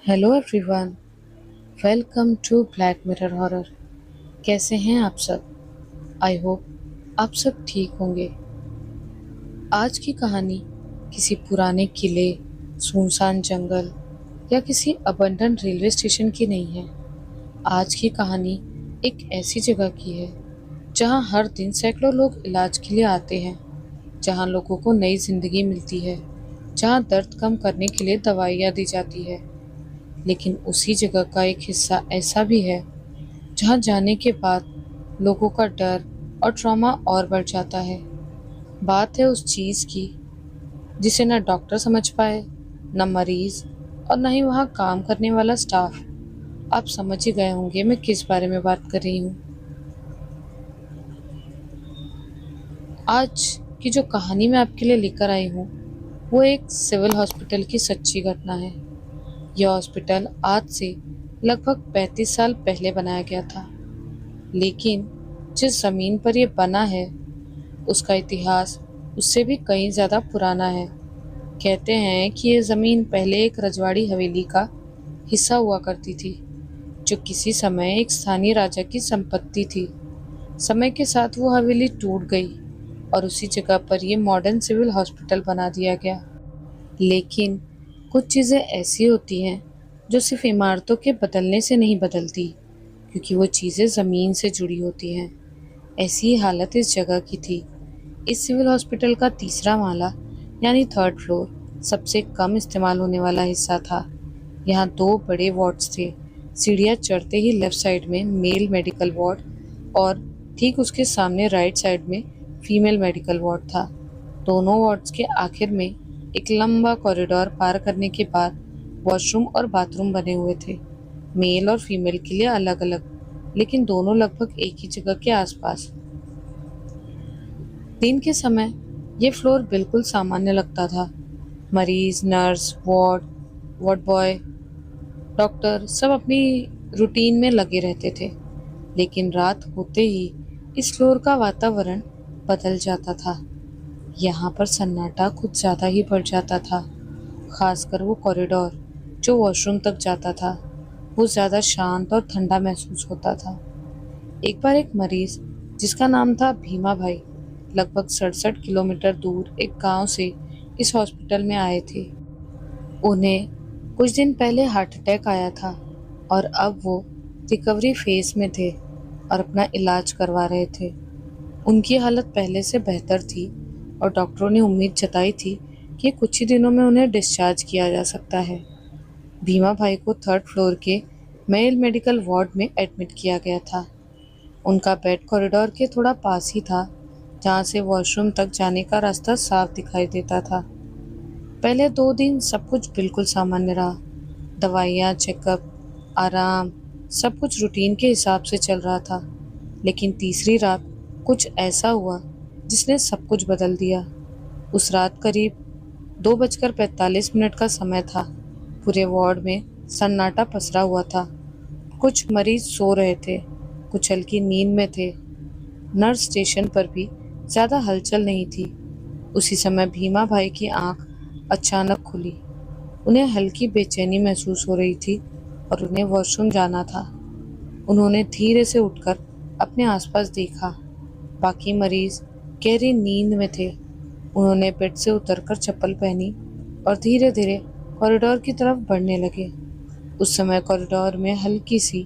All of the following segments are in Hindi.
Hello everyone, welcome to Black Mirror Horror. कैसे हैं आप सब? आई होप आप सब ठीक होंगे। आज की कहानी किसी पुराने किले, सुनसान जंगल या किसी अबंडन रेलवे स्टेशन की नहीं है। आज की कहानी एक ऐसी जगह की है जहां हर दिन सैकड़ों लोग इलाज के लिए आते हैं, जहां लोगों को नई जिंदगी मिलती है, जहां दर्द कम करने के लिए दवाइयाँ दी जाती है। लेकिन उसी जगह का एक हिस्सा ऐसा भी है जहां जाने के बाद लोगों का डर और ट्रॉमा और बढ़ जाता है। बात है उस चीज़ की जिसे न डॉक्टर समझ पाए, न मरीज और न ही वहाँ काम करने वाला स्टाफ। आप समझ ही गए होंगे मैं किस बारे में बात कर रही हूँ। आज की जो कहानी मैं आपके लिए लेकर आई हूँ वो एक सिविल हॉस्पिटल की सच्ची घटना है। यह हॉस्पिटल आज से लगभग 35 साल पहले बनाया गया था, लेकिन जिस जमीन पर यह बना है उसका इतिहास उससे भी कहीं ज्यादा पुराना है। कहते हैं कि यह जमीन पहले एक रजवाड़ी हवेली का हिस्सा हुआ करती थी, जो किसी समय एक स्थानीय राजा की संपत्ति थी। समय के साथ वो हवेली टूट गई और उसी जगह पर यह मॉडर्न सिविल हॉस्पिटल बना दिया गया। लेकिन कुछ चीजें ऐसी होती हैं जो सिर्फ इमारतों के बदलने से नहीं बदलती, क्योंकि वो चीजें जमीन से जुड़ी होती हैं। ऐसी ही हालत इस जगह की थी। इस सिविल हॉस्पिटल का तीसरा माला यानी थर्ड फ्लोर सबसे कम इस्तेमाल होने वाला हिस्सा था। यहाँ दो बड़े वार्ड्स थे। सीढ़ियाँ चढ़ते ही लेफ्ट साइड में मेल मेडिकल वार्ड और ठीक उसके सामने राइट साइड में फीमेल मेडिकल वार्ड था। दोनों वार्ड्स के आखिर में एक लंबा कॉरिडोर पार करने के बाद वॉशरूम और बाथरूम बने हुए थे, मेल और फीमेल के लिए अलग अलग, लेकिन दोनों लगभग एक ही जगह के आसपास। दिन के समय ये फ्लोर बिल्कुल सामान्य लगता था। मरीज, नर्स, वार्ड बॉय, डॉक्टर सब अपनी रूटीन में लगे रहते थे। लेकिन रात होते ही इस फ्लोर का वातावरण बदल जाता था। यहाँ पर सन्नाटा कुछ ज्यादा ही बढ़ जाता था। खासकर वो कॉरिडोर जो वॉशरूम तक जाता था, वो ज्यादा शांत और ठंडा महसूस होता था। एक बार एक मरीज जिसका नाम था भीमा भाई लगभग 67 किलोमीटर दूर एक गांव से इस हॉस्पिटल में आए थे। उन्हें कुछ दिन पहले हार्ट अटैक आया था और अब वो रिकवरी फेज में थे और अपना इलाज करवा रहे थे। उनकी हालत पहले से बेहतर थी और डॉक्टरों ने उम्मीद जताई थी कि कुछ ही दिनों में उन्हें डिस्चार्ज किया जा सकता है। भीमा भाई को थर्ड फ्लोर के मेल मेडिकल वार्ड में एडमिट किया गया था। उनका बेड कॉरिडोर के थोड़ा पास ही था, जहाँ से वॉशरूम तक जाने का रास्ता साफ दिखाई देता था। पहले 2 दिन सब कुछ बिल्कुल सामान्य रहा। दवाइयाँ, चेकअप, आराम, सब कुछ रूटीन के हिसाब से चल रहा था। लेकिन तीसरी रात कुछ ऐसा हुआ जिसने सब कुछ बदल दिया। उस रात करीब 2:45 का समय था। पूरे वार्ड में सन्नाटा पसरा हुआ था। कुछ मरीज सो रहे थे, कुछ हल्की नींद में थे। नर्स स्टेशन पर भी ज्यादा हलचल नहीं थी। उसी समय भीमा भाई की आंख अचानक खुली। उन्हें हल्की बेचैनी महसूस हो रही थी और उन्हें वॉशरूम जाना था। उन्होंने धीरे से उठकर अपने आसपास देखा। बाकी मरीज गहरी नींद में थे। उन्होंने बेड से उतरकर चप्पल पहनी और धीरे धीरे कॉरिडोर की तरफ बढ़ने लगे। उस समय कॉरिडोर में हल्की सी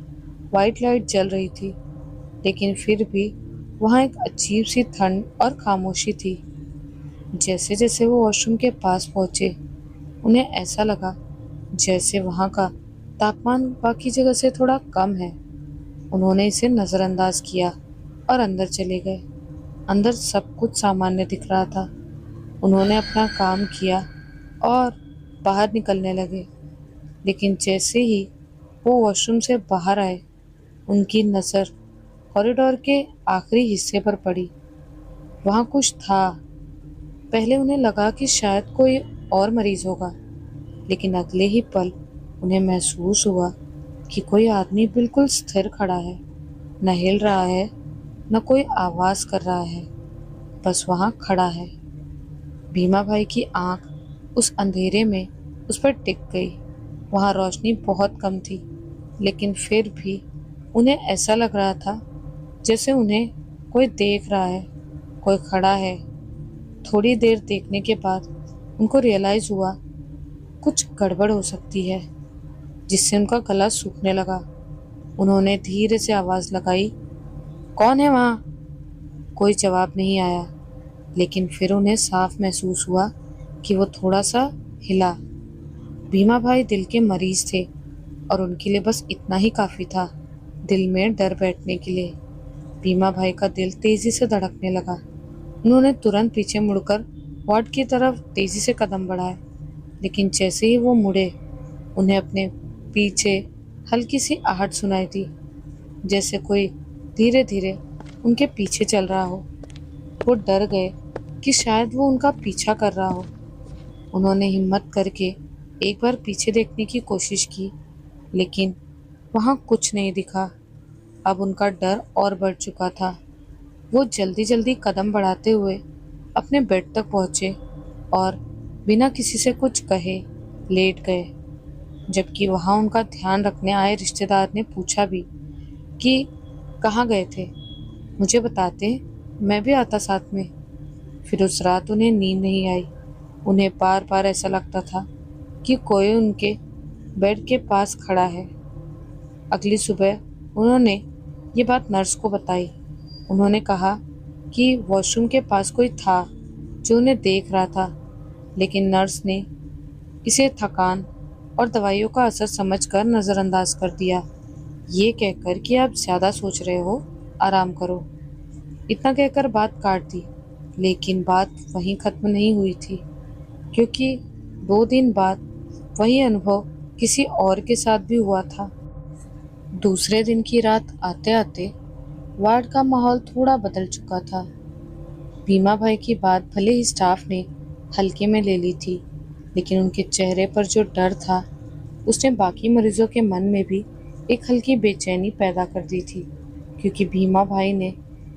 वाइट लाइट जल रही थी, लेकिन फिर भी वहाँ एक अजीब सी ठंड और खामोशी थी। जैसे जैसे वो वॉशरूम के पास पहुंचे, उन्हें ऐसा लगा जैसे वहाँ का तापमान बाकी जगह से थोड़ा कम है। उन्होंने इसे नज़रअंदाज किया और अंदर चले गए। अंदर सब कुछ सामान्य दिख रहा था। उन्होंने अपना काम किया और बाहर निकलने लगे। लेकिन जैसे ही वो वॉशरूम से बाहर आए, उनकी नज़र कॉरिडोर के आखिरी हिस्से पर पड़ी। वहाँ कुछ था। पहले उन्हें लगा कि शायद कोई और मरीज होगा, लेकिन अगले ही पल उन्हें महसूस हुआ कि कोई आदमी बिल्कुल स्थिर खड़ा है, न हिल रहा है, न कोई आवाज कर रहा है, बस वहाँ खड़ा है। भीमा भाई की आंख उस अंधेरे में उस पर टिक गई। वहाँ रोशनी बहुत कम थी, लेकिन फिर भी उन्हें ऐसा लग रहा था जैसे उन्हें कोई देख रहा है, कोई खड़ा है। थोड़ी देर देखने के बाद उनको रियलाइज हुआ कुछ गड़बड़ हो सकती है, जिससे उनका गला सूखने लगा। उन्होंने धीरे से आवाज लगाई, कौन है वहाँ? कोई जवाब नहीं आया, लेकिन फिर उन्हें साफ महसूस हुआ कि वो थोड़ा सा हिला। भीमा भाई दिल के मरीज थे और उनके लिए बस इतना ही काफी था, दिल में डर बैठने के लिए। भीमा भाई का दिल तेजी से धड़कने लगा। उन्होंने तुरंत पीछे मुड़कर वार्ड की तरफ तेजी से कदम बढ़ाए, लेकिन जैसे ही वो मुड़े, उन्हें अपने पीछे हल्की सी आहट सुनाई दी, जैसे कोई धीरे धीरे उनके पीछे चल रहा हो। वो डर गए कि शायद वो उनका पीछा कर रहा हो। उन्होंने हिम्मत करके एक बार पीछे देखने की कोशिश की, लेकिन वहां कुछ नहीं दिखा। अब उनका डर और बढ़ चुका था। वो जल्दी जल्दी कदम बढ़ाते हुए अपने बेड तक पहुंचे और बिना किसी से कुछ कहे लेट गए। जबकि वहां उनका ध्यान रखने आए रिश्तेदार ने पूछा भी कि कहाँ गए थे, मुझे बताते, मैं भी आता साथ में। फिर उस रात उन्हें नींद नहीं आई। उन्हें बार बार ऐसा लगता था कि कोई उनके बेड के पास खड़ा है। अगली सुबह उन्होंने ये बात नर्स को बताई। उन्होंने कहा कि वॉशरूम के पास कोई था जो उन्हें देख रहा था, लेकिन नर्स ने इसे थकान और दवाइयों का असर समझकर नज़रअंदाज कर दिया, ये कहकर कि आप ज़्यादा सोच रहे हो, आराम करो। इतना कहकर बात काट दी। लेकिन बात वहीं खत्म नहीं हुई थी, क्योंकि 2 दिन बाद वही अनुभव किसी और के साथ भी हुआ था। दूसरे दिन की रात आते आते वार्ड का माहौल थोड़ा बदल चुका था। भीमा भाई की बात भले ही स्टाफ ने हल्के में ले ली थी, लेकिन उनके चेहरे पर जो डर था, उसने बाकी मरीजों के मन में भी एक हल्की बेचैनी पैदा कर दी थी। क्योंकि भीमा भाई ने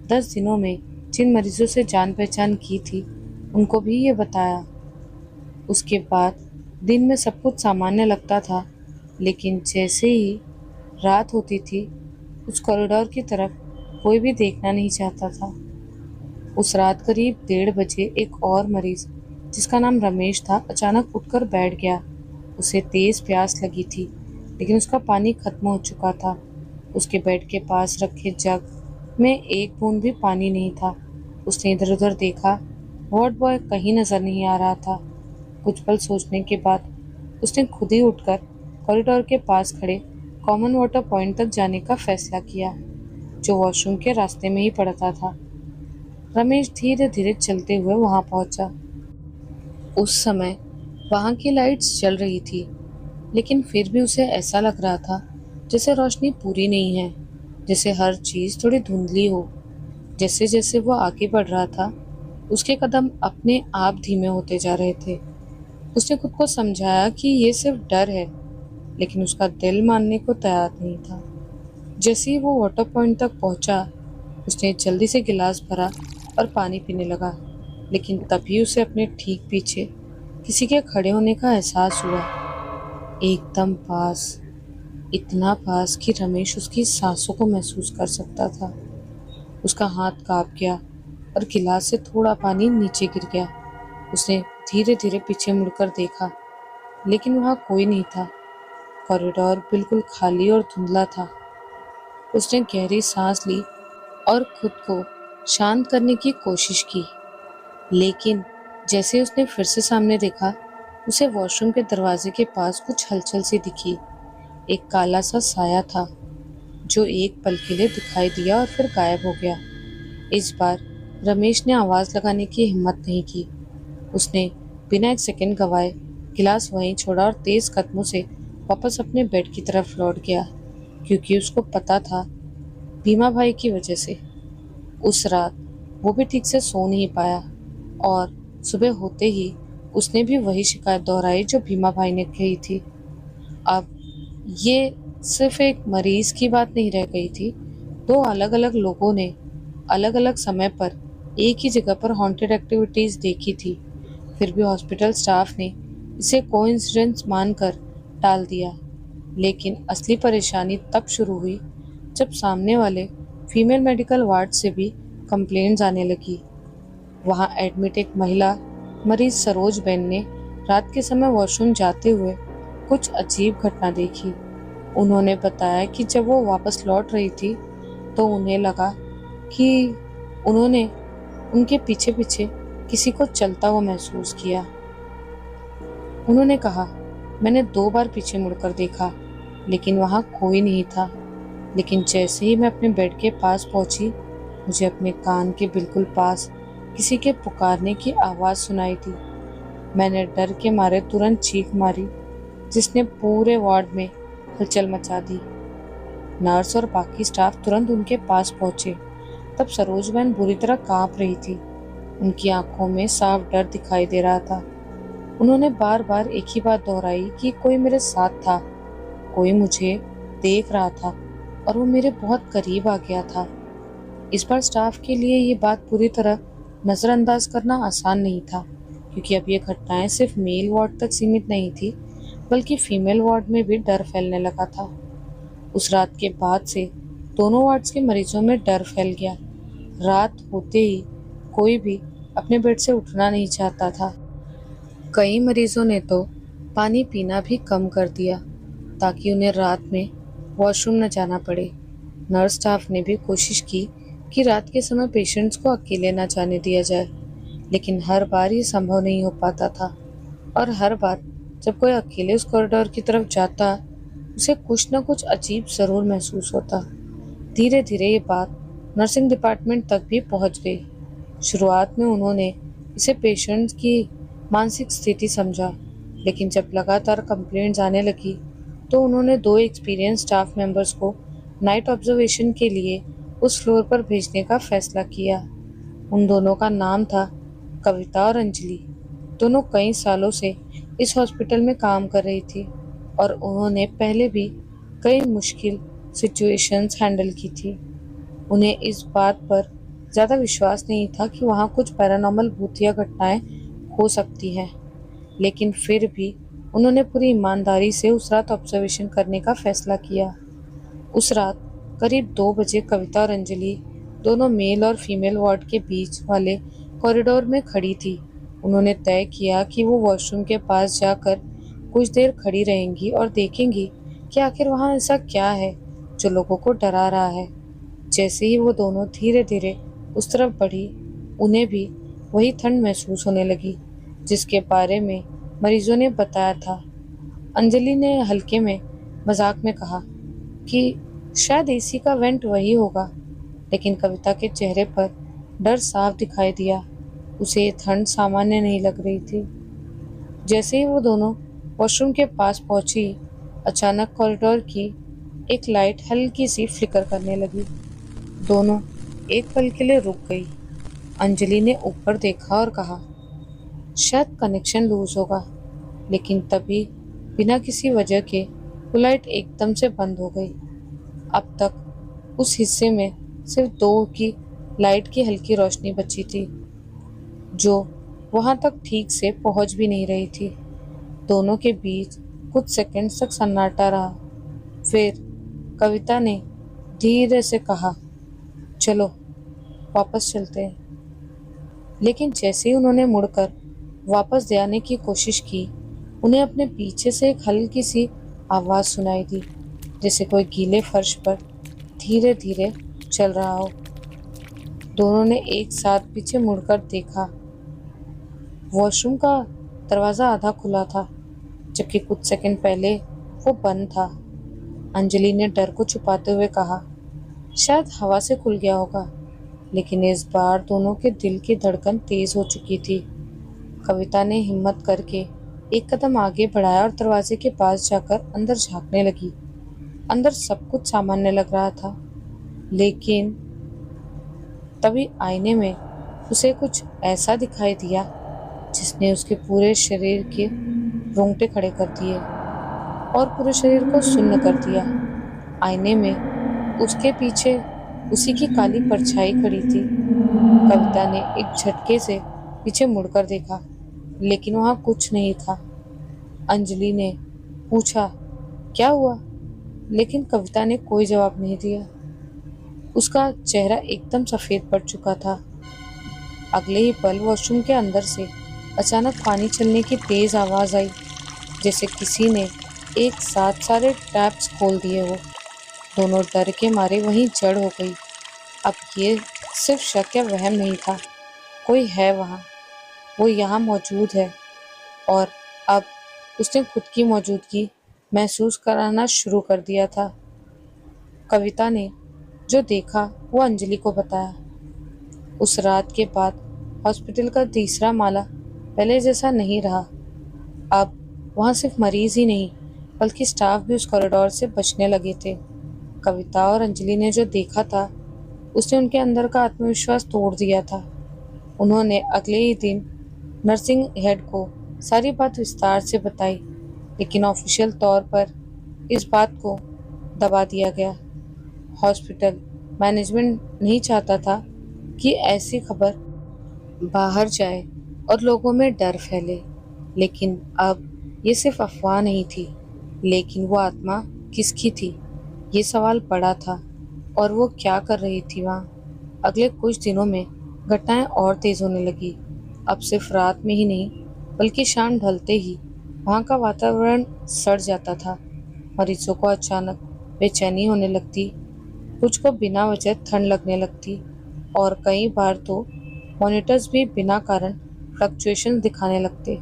10 दिनों में जिन मरीजों से जान पहचान की थी, उनको भी ये बताया। उसके बाद दिन में सब कुछ सामान्य लगता था, लेकिन जैसे ही रात होती थी, उस कॉरिडोर की तरफ कोई भी देखना नहीं चाहता था। उस रात करीब 1:30 बजे एक और मरीज, जिसका नाम रमेश था, अचानक उठकर बैठ गया। उसे तेज प्यास लगी थी, लेकिन उसका पानी खत्म हो चुका था। उसके बेड के पास रखे जग में एक बूंद भी पानी नहीं था। उसने इधर उधर देखा, वार्ड बॉय कहीं नजर नहीं आ रहा था। कुछ पल सोचने के बाद उसने खुद ही उठकर कॉरिडोर के पास खड़े कॉमन वाटर पॉइंट तक जाने का फैसला किया, जो वॉशरूम के रास्ते में ही पड़ता था। रमेश धीरे धीरे चलते हुए वहां पहुंचा। उस समय वहां की लाइट्स जल रही थी, लेकिन फिर भी उसे ऐसा लग रहा था जैसे रोशनी पूरी नहीं है, जैसे हर चीज थोड़ी धुंधली हो। जैसे जैसे वो आगे बढ़ रहा था, उसके कदम अपने आप धीमे होते जा रहे थे। उसने खुद को समझाया कि ये सिर्फ डर है, लेकिन उसका दिल मानने को तैयार नहीं था। जैसे ही वो वाटर पॉइंट तक पहुंचा, उसने जल्दी से गिलास भरा और पानी पीने लगा, लेकिन तभी उसे अपने ठीक पीछे किसी के खड़े होने का एहसास हुआ, एकदम पास, इतना पास कि रमेश उसकी सांसों को महसूस कर सकता था। उसका हाथ कांप गया और गिलास से थोड़ा पानी नीचे गिर गया। उसने धीरे धीरे पीछे मुड़कर देखा, लेकिन वहां कोई नहीं था। कॉरिडोर बिल्कुल खाली और धुंधला था। उसने गहरी सांस ली और खुद को शांत करने की कोशिश की, लेकिन जैसे उसने फिर से सामने देखा, उसे वॉशरूम के दरवाजे के पास कुछ हलचल सी दिखी। एक काला सा साया था, जो एक पल के लिए दिखाई दिया और फिर गायब हो गया। इस बार रमेश ने आवाज लगाने की हिम्मत नहीं की। उसने बिना एक सेकंड गवाए गिलास वहीं छोड़ा और तेज कदमों से वापस अपने बेड की तरफ लौट गया, क्योंकि उसको पता था, भीमा भाई की वजह से उस रात वो भी ठीक से सो नहीं पाया। और सुबह होते ही उसने भी वही शिकायत दोहराई जो भीमा भाई ने कही थी। अब ये सिर्फ एक मरीज की बात नहीं रह गई थी। 2 अलग-अलग लोगों ने अलग-अलग समय पर एक ही जगह पर हॉन्टेड एक्टिविटीज देखी थी। फिर भी हॉस्पिटल स्टाफ ने इसे कोइंसिडेंस मानकर टाल दिया। लेकिन असली परेशानी तब शुरू हुई जब सामने वाले फीमेल मेडिकल वार्ड से भी कंप्लेंट्स आने लगी। वहां एडमिट एक महिला मरीज सरोज बेन ने रात के समय वॉशरूम जाते हुए कुछ अजीब घटना देखी। उन्होंने बताया कि जब वो वापस लौट रही थी तो उन्हें लगा कि उन्होंने उनके पीछे पीछे किसी को चलता हुआ महसूस किया। उन्होंने कहा, मैंने 2 बार पीछे मुड़कर देखा लेकिन वहां कोई नहीं था। लेकिन जैसे ही मैं अपने बेड के पास पहुंची, मुझे अपने कान के बिल्कुल पास किसी के पुकारने की आवाज सुनाई दी। मैंने डर के मारे तुरंत चीख मारी, जिसने पूरे वार्ड में हलचल मचा दी। नर्स और बाकी स्टाफ तुरंत उनके पास पहुंचे। तब सरोज बहन बुरी तरह कांप रही थी। उनकी आंखों में साफ डर दिखाई दे रहा था। उन्होंने बार बार एक ही बात दोहराई कि कोई मेरे साथ था, कोई मुझे देख रहा था और वो मेरे बहुत करीब आ गया था। इस बार स्टाफ के लिए ये बात पूरी तरह नज़रअंदाज करना आसान नहीं था, क्योंकि अब ये घटनाएं सिर्फ मेल वार्ड तक सीमित नहीं थी, बल्कि फीमेल वार्ड में भी डर फैलने लगा था। उस रात के बाद से दोनों वार्ड्स के मरीजों में डर फैल गया। रात होते ही कोई भी अपने बेड से उठना नहीं चाहता था। कई मरीजों ने तो पानी पीना भी कम कर दिया ताकि उन्हें रात में वॉशरूम न जाना पड़े। नर्स स्टाफ ने भी कोशिश की कि रात के समय पेशेंट्स को अकेले न जाने दिया जाए, लेकिन हर बार ये संभव नहीं हो पाता था। और हर बार जब कोई अकेले उस कॉरिडोर की तरफ जाता, उसे कुछ न कुछ अजीब जरूर महसूस होता। धीरे धीरे ये बात नर्सिंग डिपार्टमेंट तक भी पहुंच गई। शुरुआत में उन्होंने इसे पेशेंट्स की मानसिक स्थिति समझा, लेकिन जब लगातार कंप्लेंट्स आने लगी तो उन्होंने 2 एक्सपीरियंस स्टाफ मेंबर्स को नाइट ऑब्जर्वेशन के लिए उस फ्लोर पर भेजने का फैसला किया। उन दोनों का नाम था कविता और अंजलि। दोनों कई सालों से इस हॉस्पिटल में काम कर रही थी और उन्होंने पहले भी कई मुश्किल सिचुएशंस हैंडल की थी। उन्हें इस बात पर ज़्यादा विश्वास नहीं था कि वहाँ कुछ पैरानॉर्मल भूतिया घटनाएं हो सकती हैं, लेकिन फिर भी उन्होंने पूरी ईमानदारी से उस रात ऑब्जर्वेशन करने का फैसला किया। उस रात करीब 2 बजे कविता और अंजलि दोनों मेल और फीमेल वार्ड के बीच वाले कॉरिडोर में खड़ी थी। उन्होंने तय किया कि वो वॉशरूम के पास जाकर कुछ देर खड़ी रहेंगी और देखेंगी कि आखिर वहाँ ऐसा क्या है जो लोगों को डरा रहा है। जैसे ही वो दोनों धीरे धीरे उस तरफ बढ़ी, उन्हें भी वही ठंड महसूस होने लगी जिसके बारे में मरीजों ने बताया था। अंजलि ने हल्के में मजाक में कहा कि शायद एसी का वेंट वही होगा, लेकिन कविता के चेहरे पर डर साफ दिखाई दिया। उसे ये ठंड सामान्य नहीं लग रही थी। जैसे ही वो दोनों वॉशरूम के पास पहुंची, अचानक कॉरिडोर की एक लाइट हल्की सी फ्लिकर करने लगी। दोनों एक पल के लिए रुक गई। अंजलि ने ऊपर देखा और कहा, शायद कनेक्शन लूज होगा, लेकिन तभी बिना किसी वजह के वो लाइट एकदम से बंद हो गई। अब तक उस हिस्से में सिर्फ 2 की लाइट की हल्की रोशनी बची थी, जो वहां तक ठीक से पहुंच भी नहीं रही थी। दोनों के बीच कुछ सेकंड्स तक सन्नाटा रहा। फिर कविता ने धीरे से कहा, चलो वापस चलते हैं। लेकिन जैसे ही उन्होंने मुड़कर वापस जाने की कोशिश की, उन्हें अपने पीछे से एक हल्की सी आवाज सुनाई दी, जैसे कोई गीले फर्श पर धीरे धीरे चल रहा हो। दोनों ने एक साथ पीछे मुड़कर देखा। वॉशरूम का दरवाजा आधा खुला था, जबकि कुछ सेकंड पहले वो बंद था। अंजलि ने डर को छुपाते हुए कहा, शायद हवा से खुल गया होगा। लेकिन इस बार दोनों के दिल की धड़कन तेज हो चुकी थी। कविता ने हिम्मत करके एक कदम आगे बढ़ाया और दरवाजे के पास जाकर अंदर झांकने लगी। अंदर सब कुछ सामान्य लग रहा था, लेकिन तभी आईने में उसे कुछ ऐसा दिखाई दिया जिसने उसके पूरे शरीर के रोंगटे खड़े कर दिए और पूरे शरीर को सुन्न कर दिया। आईने में उसके पीछे उसी की काली परछाई खड़ी थी। कविता ने एक झटके से पीछे मुड़कर देखा, लेकिन वहां कुछ नहीं था। अंजलि ने पूछा, क्या हुआ? लेकिन कविता ने कोई जवाब नहीं दिया। उसका चेहरा एकदम सफेद पड़ चुका था। अगले ही पल वॉशरूम के अंदर से अचानक पानी चलने की तेज आवाज आई, जैसे किसी ने एक साथ सारे टैप्स खोल दिए हो। दोनों डर के मारे वहीं जड़ हो गई। अब ये सिर्फ शक या वहम नहीं था, कोई है वहाँ, वो यहाँ मौजूद है। और अब उसने खुद की मौजूदगी महसूस कराना शुरू कर दिया था। कविता ने जो देखा वो अंजलि को बताया। उस रात के बाद हॉस्पिटल का तीसरा माला पहले जैसा नहीं रहा। अब वहाँ सिर्फ मरीज ही नहीं, बल्कि स्टाफ भी उस कॉरिडोर से बचने लगे थे। कविता और अंजलि ने जो देखा था, उसने उनके अंदर का आत्मविश्वास तोड़ दिया था। उन्होंने अगले ही दिन नर्सिंग हेड को सारी बात विस्तार से बताई, लेकिन ऑफिशियल तौर पर इस बात को दबा दिया गया। हॉस्पिटल मैनेजमेंट नहीं चाहता था कि ऐसी खबर बाहर जाए और लोगों में डर फैले। लेकिन अब ये सिर्फ अफवाह नहीं थी, लेकिन वो आत्मा किसकी थी, ये सवाल बड़ा था। और वो क्या कर रही थी वहाँ? अगले कुछ दिनों में घटनाएं और तेज होने लगी। अब सिर्फ रात में ही नहीं, बल्कि शाम ढलते ही वहाँ का वातावरण सड़ जाता था। मरीजों को अचानक बेचैनी होने लगती, कुछ को बिना वजह ठंड लगने लगती, और कई बार तो मॉनिटर्स भी बिना कारण फ्लक्चुएशन दिखाने लगते।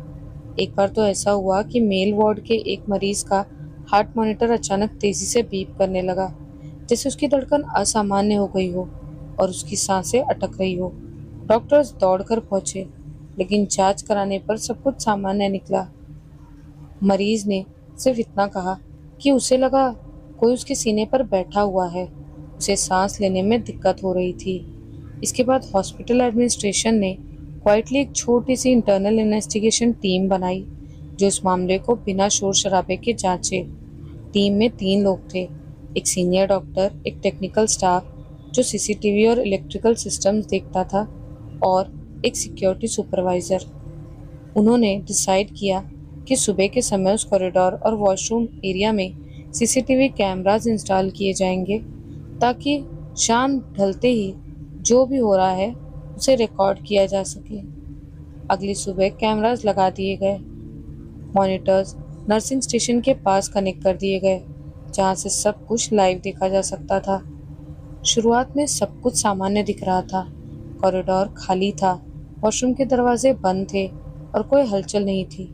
एक बार तो ऐसा हुआ कि मेल वार्ड के एक मरीज का हार्ट मॉनिटर अचानक तेजी से बीप करने लगा, जैसे उसकी धड़कन असामान्य हो गई हो और उसकी सांसें अटक रही हो। डॉक्टर्स दौड़कर पहुंचे, लेकिन जांच कराने पर सब कुछ सामान्य निकला। मरीज ने सिर्फ इतना कहा कि उसे लगा कोई उसके सीने पर बैठा हुआ है। उसे सांस लेने में दिक्कत हो रही थी। इसके बाद हॉस्पिटल एडमिनिस्ट्रेशन ने क्वाइटली एक छोटी सी इंटरनल इन्वेस्टिगेशन टीम बनाई, जो इस मामले को बिना शोर शराबे के जांचे। टीम में 3 लोग थे, एक सीनियर डॉक्टर, एक टेक्निकल स्टाफ जो सीसीटीवी और इलेक्ट्रिकल सिस्टम्स देखता था, और एक सिक्योरिटी सुपरवाइजर। उन्होंने डिसाइड किया कि सुबह के समय उस कॉरिडोर और वॉशरूम एरिया में सीसीटीवी कैमरास इंस्टॉल किए जाएंगे, ताकि शाम ढलते ही जो भी हो रहा है उसे रिकॉर्ड किया जा सके। अगली सुबह कैमरास लगा दिए गए। मॉनिटर्स नर्सिंग स्टेशन के पास कनेक्ट कर दिए गए, जहां से सब कुछ लाइव देखा जा सकता था। शुरुआत में सब कुछ सामान्य दिख रहा था। कॉरिडोर खाली था, वॉशरूम के दरवाजे बंद थे और कोई हलचल नहीं थी।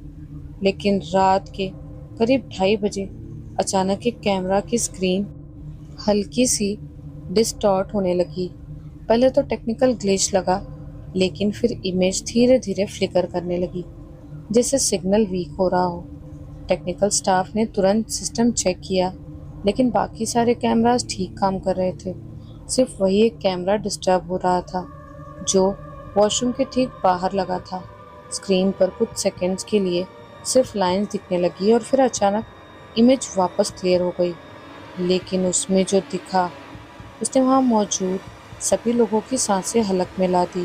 लेकिन रात के करीब 2:30 बजे अचानक एक कैमरा की स्क्रीन हल्की सी डिस्टॉर्ट होने लगी। पहले तो टेक्निकल ग्लिच लगा, लेकिन फिर इमेज धीरे धीरे फ्लिकर करने लगी, जैसे सिग्नल वीक हो रहा हो। टेक्निकल स्टाफ ने तुरंत सिस्टम चेक किया, लेकिन बाकी सारे कैमरास ठीक काम कर रहे थे। सिर्फ वही एक कैमरा डिस्टर्ब हो रहा था, जो वॉशरूम के ठीक बाहर लगा था। स्क्रीन पर कुछ सेकंड्स के लिए सिर्फ लाइंस दिखने लगी और फिर अचानक इमेज वापस क्लियर हो गई। लेकिन उसमें जो दिखा, उसने वहाँ मौजूद सभी लोगों की सांसें हलक में ला दी।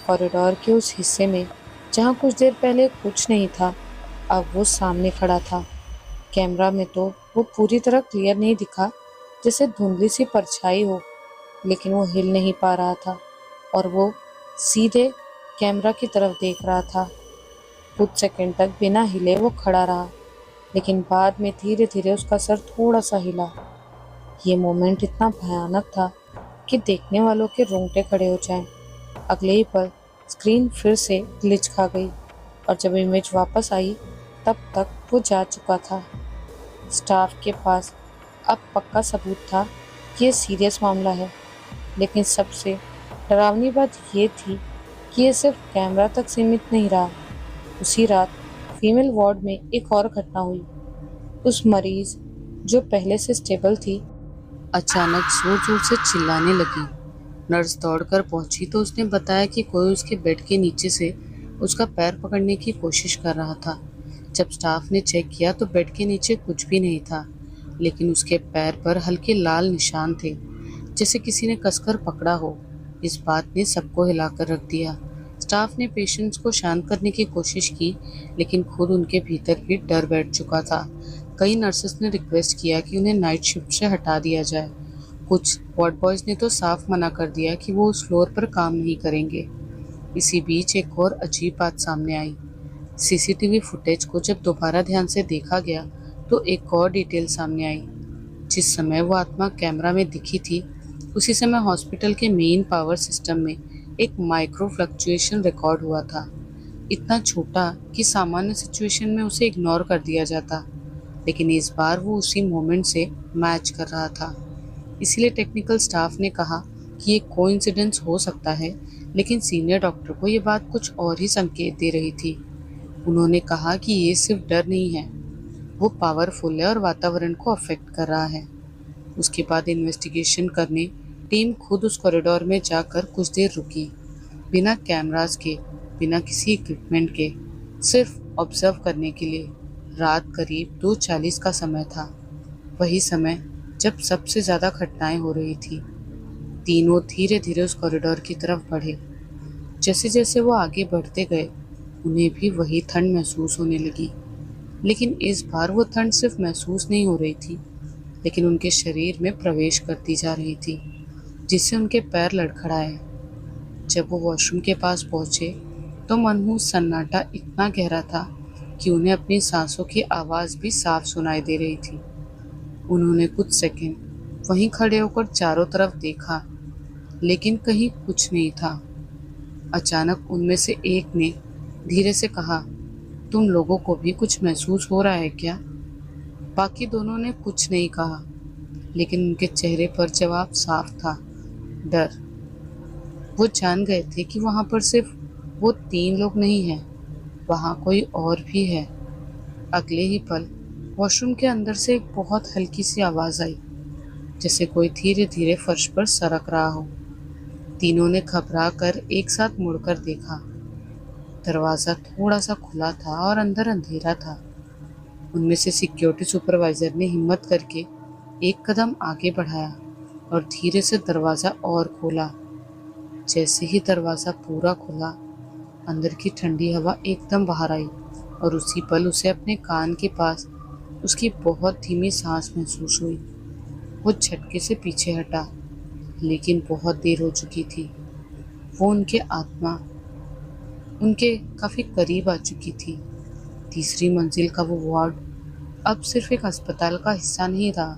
कॉरिडोर के उस हिस्से में जहाँ कुछ देर पहले कुछ नहीं था, अब वो सामने खड़ा था। कैमरा में तो वो पूरी तरह क्लियर नहीं दिखा, जैसे धुंधली सी परछाई हो, लेकिन वो हिल नहीं पा रहा था और वो सीधे कैमरा की तरफ देख रहा था। कुछ सेकंड तक बिना हिले वो खड़ा रहा, लेकिन बाद में धीरे धीरे उसका सर थोड़ा सा हिला। ये मोमेंट इतना भयानक था कि देखने वालों के रोंगटे खड़े हो जाएं। अगले ही पल स्क्रीन फिर से ग्लिच खा गई, और जब इमेज वापस आई तब तक वो जा चुका था। स्टाफ के पास अब पक्का सबूत था कि ये सीरियस मामला है, लेकिन सबसे डरावनी बात ये थी कि ये सिर्फ कैमरा तक सीमित नहीं रहा। उसी रात फीमेल वार्ड में एक और घटना हुई। उस मरीज जो पहले से स्टेबल थी, अचानक जोर जोर से चिल्लाने लगी। नर्स दौड़कर पहुंची तो उसने बताया कि कोई उसके बेड के नीचे से उसका पैर पकड़ने की कोशिश कर रहा था। जब स्टाफ ने चेक किया तो बेड के नीचे कुछ भी नहीं था, लेकिन उसके पैर पर हल्के लाल निशान थे, जैसे किसी ने कसकर पकड़ा हो। इस बात ने सबको हिलाकर रख दिया। स्टाफ ने पेशेंट्स को शांत करने की कोशिश की, लेकिन खुद उनके भीतर भी डर बैठ चुका था। कई नर्सेस ने रिक्वेस्ट किया कि उन्हें नाइट शिफ्ट से हटा दिया जाए। कुछ वार्ड बॉयज ने तो साफ मना कर दिया कि वो उस फ्लोर पर काम नहीं करेंगे। इसी बीच एक और अजीब बात सामने आई। सीसीटीवी फुटेज को जब दोबारा ध्यान से देखा गया तो एक और डिटेल सामने आई। जिस समय वो आत्मा कैमरा में दिखी थी, उसी समय हॉस्पिटल के मेन पावर सिस्टम में एक माइक्रो फ्लक्चुएशन रिकॉर्ड हुआ था। इतना छोटा कि सामान्य सिचुएशन में उसे इग्नोर कर दिया जाता, लेकिन इस बार वो उसी मोमेंट से मैच कर रहा था। इसीलिए टेक्निकल स्टाफ ने कहा कि ये कोइंसिडेंस हो सकता है, लेकिन सीनियर डॉक्टर को ये बात कुछ और ही संकेत दे रही थी। उन्होंने कहा कि ये सिर्फ डर नहीं है, वो पावरफुल है और वातावरण को अफेक्ट कर रहा है। उसके बाद इन्वेस्टिगेशन करने टीम खुद उस कॉरिडोर में जाकर कुछ देर रुकी, बिना कैमरास के, बिना किसी इक्विपमेंट के, सिर्फ ऑब्जर्व करने के लिए। रात करीब 2:40 का समय था, वही समय जब सबसे ज़्यादा घटनाएं हो रही थी। तीनों धीरे धीरे उस कॉरिडोर की तरफ बढ़े। जैसे जैसे वो आगे बढ़ते गए, उन्हें भी वही ठंड महसूस होने लगी। लेकिन इस बार वो ठंड सिर्फ महसूस नहीं हो रही थी, लेकिन उनके शरीर में प्रवेश करती जा रही थी, जिससे उनके पैर लड़खड़ाए। जब वो वॉशरूम के पास पहुंचे तो मनहूस सन्नाटा इतना गहरा था कि उन्हें अपनी सांसों की आवाज़ भी साफ सुनाई दे रही थी। उन्होंने कुछ सेकंड वहीं खड़े होकर चारों तरफ देखा, लेकिन कहीं कुछ नहीं था। अचानक उनमें से एक ने धीरे से कहा, तुम लोगों को भी कुछ महसूस हो रहा है क्या? बाकी दोनों ने कुछ नहीं कहा, लेकिन उनके चेहरे पर जवाब साफ था, डर। वो जान गए थे कि वहां पर सिर्फ वो तीन लोग नहीं हैं, वहां कोई और भी है। अगले ही पल वॉशरूम के अंदर से एक बहुत हल्की सी आवाज़ आई, जैसे कोई धीरे धीरे फर्श पर सरक रहा हो। तीनों ने घबरा कर एक साथ मुड़कर देखा। दरवाज़ा थोड़ा सा खुला था और अंदर अंधेरा था। उनमें से सिक्योरिटी सुपरवाइजर ने हिम्मत करके एक कदम आगे बढ़ाया और धीरे से दरवाज़ा और खोला। जैसे ही दरवाज़ा पूरा खुला, अंदर की ठंडी हवा एकदम बाहर आई और उसी पल उसे अपने कान के पास उसकी बहुत धीमी सांस महसूस हुई। वो झटके से पीछे हटा, लेकिन बहुत देर हो चुकी थी। वो उनके काफ़ी करीब आ चुकी थी। तीसरी मंजिल का वो वार्ड अब सिर्फ एक अस्पताल का हिस्सा नहीं रहा,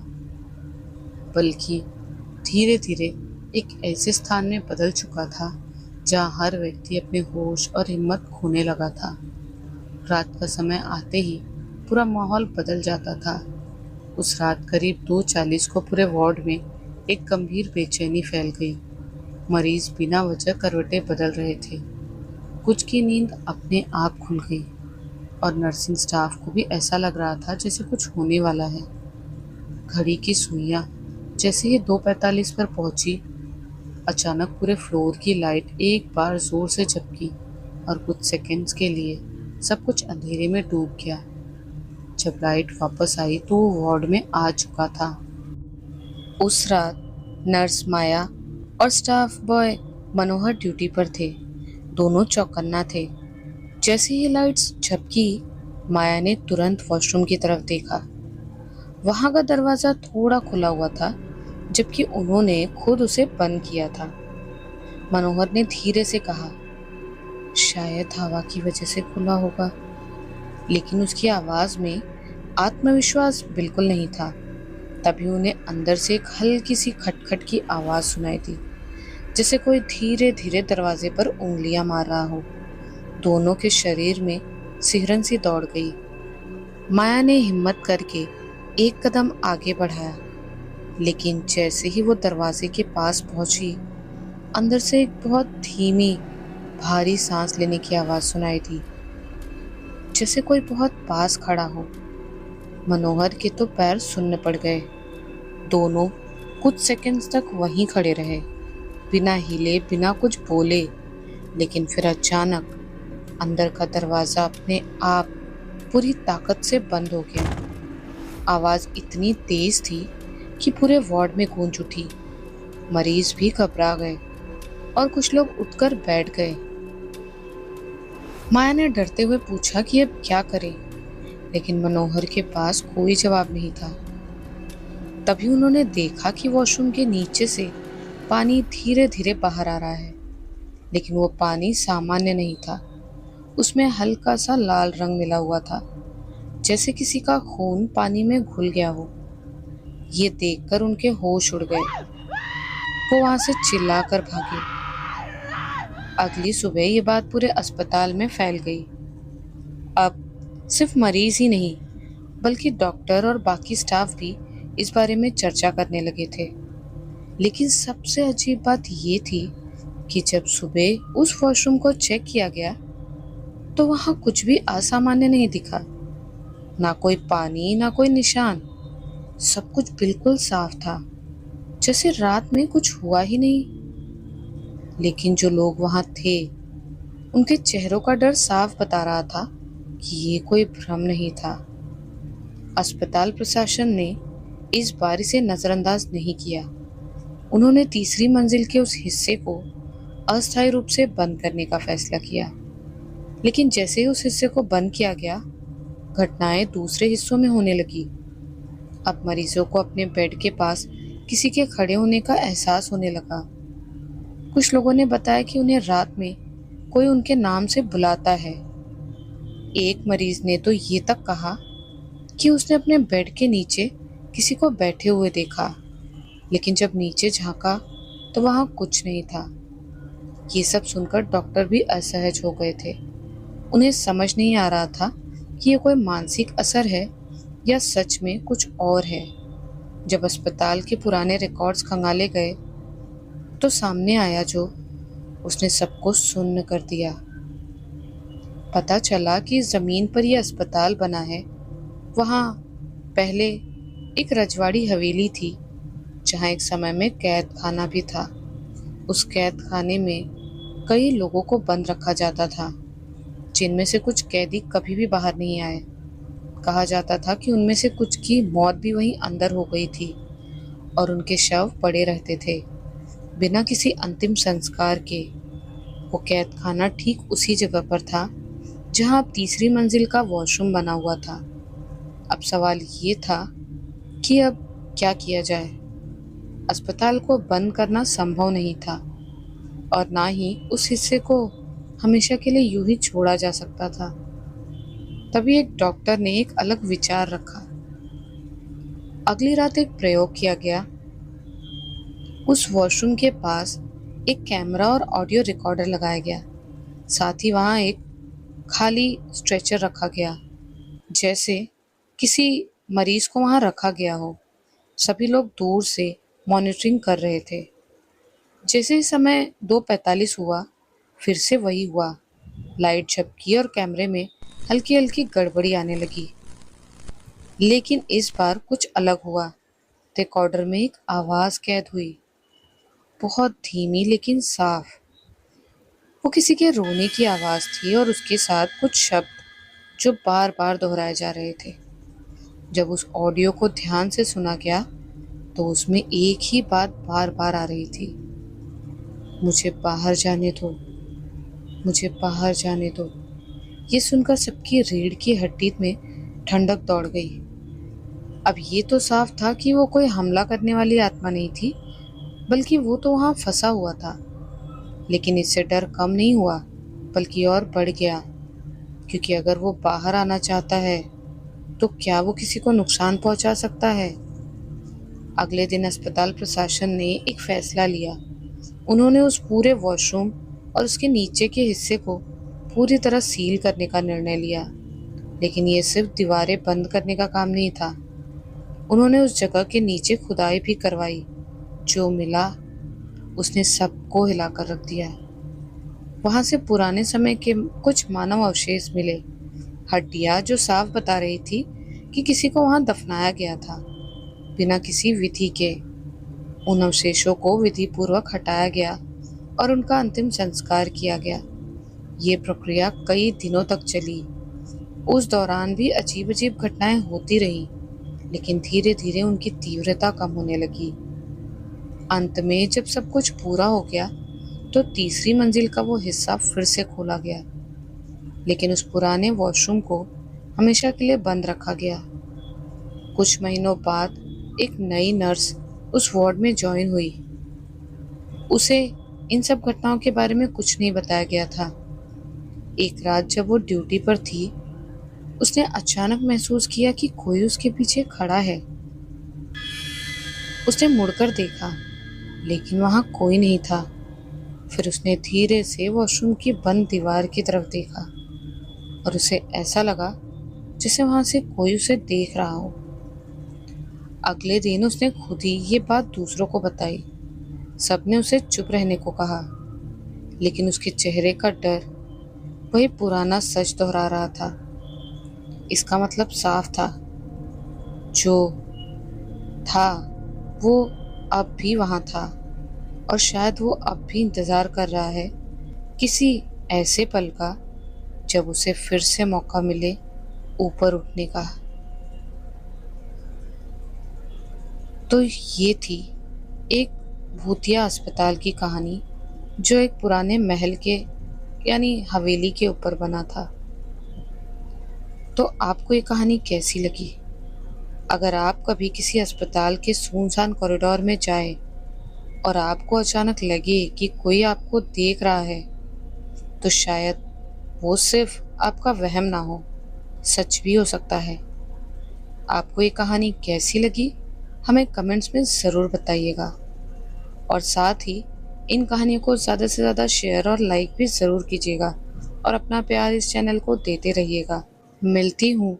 बल्कि धीरे धीरे एक ऐसे स्थान में बदल चुका था जहाँ हर व्यक्ति अपने होश और हिम्मत खोने लगा था। रात का समय आते ही पूरा माहौल बदल जाता था। उस रात करीब 2:40 को पूरे वार्ड में एक गंभीर बेचैनी फैल गई। मरीज बिना वजह करवटें बदल रहे थे, कुछ की नींद अपने आप खुल गई और नर्सिंग स्टाफ को भी ऐसा लग रहा था जैसे कुछ होने वाला है। घड़ी की सुइयां जैसे ही 2:45 पर पहुंची, अचानक पूरे फ्लोर की लाइट एक बार जोर से झपकी और कुछ सेकंड्स के लिए सब कुछ अंधेरे में डूब गया। जब लाइट वापस आई तो वो वार्ड में आ चुका था। उस रात नर्स माया और स्टाफ बॉय मनोहर ड्यूटी पर थे। दोनों चौकन्ना थे। जैसे ही लाइट्स झपकी, माया ने तुरंत वॉशरूम की तरफ देखा। वहां का दरवाजा थोड़ा खुला हुआ था, जबकि उन्होंने खुद उसे बंद किया था। मनोहर ने धीरे से कहा, शायद हवा की वजह से खुला होगा, लेकिन उसकी आवाज में आत्मविश्वास बिल्कुल नहीं था। तभी उन्हें अंदर से एक हल्की सी खटखट की आवाज सुनाई दी, जैसे कोई धीरे धीरे दरवाजे पर उंगलियां मार रहा हो। दोनों के शरीर में सिहरन सी दौड़ गई। माया ने हिम्मत करके एक कदम आगे बढ़ाया, लेकिन जैसे ही वो दरवाजे के पास पहुंची, अंदर से एक बहुत धीमी भारी सांस लेने की आवाज सुनाई दी, जैसे कोई बहुत पास खड़ा हो। मनोहर के तो पैर सुन्न पड़ गए। दोनों कुछ सेकंड्स तक वहीं खड़े रहे, बिना हिले, बिना कुछ बोले। लेकिन फिर अचानक अंदर का दरवाजा अपने आप पूरी ताकत से बंद हो गया। आवाज इतनी तेज थी कि पूरे वार्ड में गूंज उठी। मरीज भी घबरा गए और कुछ लोग उठकर बैठ गए। माया ने डरते हुए पूछा कि अब क्या करें, लेकिन मनोहर के पास कोई जवाब नहीं था। तभी उन्होंने देखा कि वॉशरूम के नीचे से पानी धीरे धीरे बाहर आ रहा है, लेकिन वो पानी सामान्य नहीं था। उसमें हल्का सा लाल रंग मिला हुआ था, जैसे किसी का खून पानी में घुल गया हो। ये देखकर उनके होश उड़ गए। वो वहां से चिल्लाकर भागे। अगली सुबह ये बात पूरे अस्पताल में फैल गई। अब सिर्फ मरीज ही नहीं, बल्कि डॉक्टर और बाकी स्टाफ भी इस बारे में चर्चा करने लगे थे। लेकिन सबसे अजीब बात ये थी कि जब सुबह उस वॉशरूम को चेक किया गया तो वहां कुछ भी असामान्य नहीं दिखा। ना कोई पानी, ना कोई निशान। सब कुछ बिल्कुल साफ था, जैसे रात में कुछ हुआ ही नहीं। लेकिन जो लोग वहां थे, उनके चेहरों का डर साफ बता रहा था कि ये कोई भ्रम नहीं था। अस्पताल प्रशासन ने इस बार इसे नजरअंदाज नहीं किया। उन्होंने तीसरी मंजिल के उस हिस्से को अस्थायी रूप से बंद करने का फैसला किया। लेकिन जैसे ही उस हिस्से को बंद किया गया, घटनाएं दूसरे हिस्सों में होने लगी। अब मरीजों को अपने बेड के पास किसी के खड़े होने का एहसास होने लगा। कुछ लोगों ने बताया कि उन्हें रात में कोई उनके नाम से बुलाता है। एक मरीज ने तो ये तक कहा कि उसने अपने बेड के नीचे किसी को बैठे हुए देखा, लेकिन जब नीचे झांका तो वहां कुछ नहीं था। ये सब सुनकर डॉक्टर भी असहज हो गए थे। उन्हें समझ नहीं आ रहा था कि ये कोई मानसिक असर है या सच में कुछ और है। जब अस्पताल के पुराने रिकॉर्ड्स खंगाले गए तो सामने आया जो उसने सबको सुन्न कर दिया। पता चला कि जमीन पर यह अस्पताल बना है, वहां पहले एक रजवाड़ी हवेली थी, जहां एक समय में कैद खाना भी था। उस कैद खाने में कई लोगों को बंद रखा जाता था, जिनमें से कुछ कैदी कभी भी बाहर नहीं आए। कहा जाता था कि उनमें से कुछ की मौत भी वहीं अंदर हो गई थी और उनके शव पड़े रहते थे बिना किसी अंतिम संस्कार के। वो कैद खाना ठीक उसी जगह पर था जहां अब तीसरी मंजिल का वॉशरूम बना हुआ था। अब सवाल ये था कि अब क्या किया जाए। अस्पताल को बंद करना संभव नहीं था और ना ही उस हिस्से को हमेशा के लिए यूं ही छोड़ा जा सकता था। तभी एक डॉक्टर ने एक अलग विचार रखा। अगली रात एक प्रयोग किया गया। उस वॉशरूम के पास एक कैमरा और ऑडियो रिकॉर्डर लगाया गया। साथ ही वहां एक खाली स्ट्रेचर रखा गया, जैसे किसी मरीज को वहां रखा गया हो। सभी लोग दूर से मॉनिटरिंग कर रहे थे। जैसे ही समय 2:45 हुआ, फिर से वही हुआ। लाइट झपकी और कैमरे में हल्की हल्की गड़बड़ी आने लगी। लेकिन इस बार कुछ अलग हुआ। रिकॉर्डर में एक आवाज कैद हुई, बहुत धीमी लेकिन साफ। वो किसी के रोने की आवाज थी और उसके साथ कुछ शब्द जो बार बार दोहराए जा रहे थे। जब उस ऑडियो को ध्यान से सुना गया तो उसमें एक ही बात बार बार आ रही थी, मुझे बाहर जाने दो, मुझे बाहर जाने दो। ये सुनकर सबकी रीढ़ की हड्डी में ठंडक दौड़ गई। अब ये तो साफ था कि वो कोई हमला करने वाली आत्मा नहीं थी, बल्कि वो तो वहां फंसा हुआ था। लेकिन इससे डर कम नहीं हुआ, बल्कि और बढ़ गया, क्योंकि अगर वो बाहर आना चाहता है तो क्या वो किसी को नुकसान पहुंचा सकता है। अगले दिन अस्पताल प्रशासन ने एक फैसला लिया। उन्होंने उस पूरे वॉशरूम और उसके नीचे के हिस्से को पूरी तरह सील करने का निर्णय लिया। लेकिन ये सिर्फ दीवारें बंद करने का काम नहीं था। उन्होंने उस जगह के नीचे खुदाई भी करवाई। जो मिला उसने सबको हिलाकर रख दिया। वहां से पुराने समय के कुछ मानव अवशेष मिले, हड्डियां जो साफ बता रही थी कि किसी को वहां दफनाया गया था बिना किसी विधि के। उन अवशेषों को विधि पूर्वक हटाया गया और उनका अंतिम संस्कार किया गया। ये प्रक्रिया कई दिनों तक चली। उस दौरान भी अजीब अजीब घटनाएं होती रही, लेकिन धीरे धीरे उनकी तीव्रता कम होने लगी। अंत में जब सब कुछ पूरा हो गया तो तीसरी मंजिल का वो हिस्सा फिर से खोला गया। लेकिन उस पुराने वॉशरूम को हमेशा के लिए बंद रखा गया। कुछ महीनों बाद एक नई नर्स उस वार्ड में ज्वाइन हुई। उसे इन सब घटनाओं के बारे में कुछ नहीं बताया गया था। एक रात जब वो ड्यूटी पर थी, उसने अचानक महसूस किया कि कोई उसके पीछे खड़ा है। उसने मुड़कर देखा, लेकिन वहां कोई नहीं था। फिर उसने धीरे से वॉशरूम की बंद दीवार की तरफ देखा और उसे ऐसा लगा जैसे वहां से कोई उसे देख रहा हो। अगले दिन उसने खुद ही ये बात दूसरों को बताई। सबने उसे चुप रहने को कहा, लेकिन उसके चेहरे का डर वही पुराना सच दोहरा रहा था। इसका मतलब साफ था, जो था वो अब भी वहां था, और शायद वो अब भी इंतजार कर रहा है किसी ऐसे पल का जब उसे फिर से मौका मिले ऊपर उठने का। तो ये थी एक भूतिया अस्पताल की कहानी, जो एक पुराने महल के यानी हवेली के ऊपर बना था। तो आपको ये कहानी कैसी लगी? अगर आप कभी किसी अस्पताल के सुनसान कॉरिडोर में जाए और आपको अचानक लगे कि कोई आपको देख रहा है, तो शायद वो सिर्फ आपका वहम ना हो, सच भी हो सकता है। आपको ये कहानी कैसी लगी, हमें कमेंट्स में ज़रूर बताइएगा। और साथ ही इन कहानियों को ज़्यादा से ज़्यादा शेयर और लाइक भी ज़रूर कीजिएगा, और अपना प्यार इस चैनल को देते रहिएगा। मिलती हूँ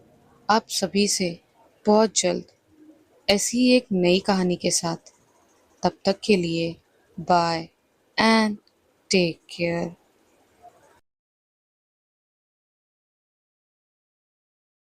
आप सभी से बहुत जल्द ऐसी ही एक नई कहानी के साथ। तब तक के लिए बाय एंड टेक केयर।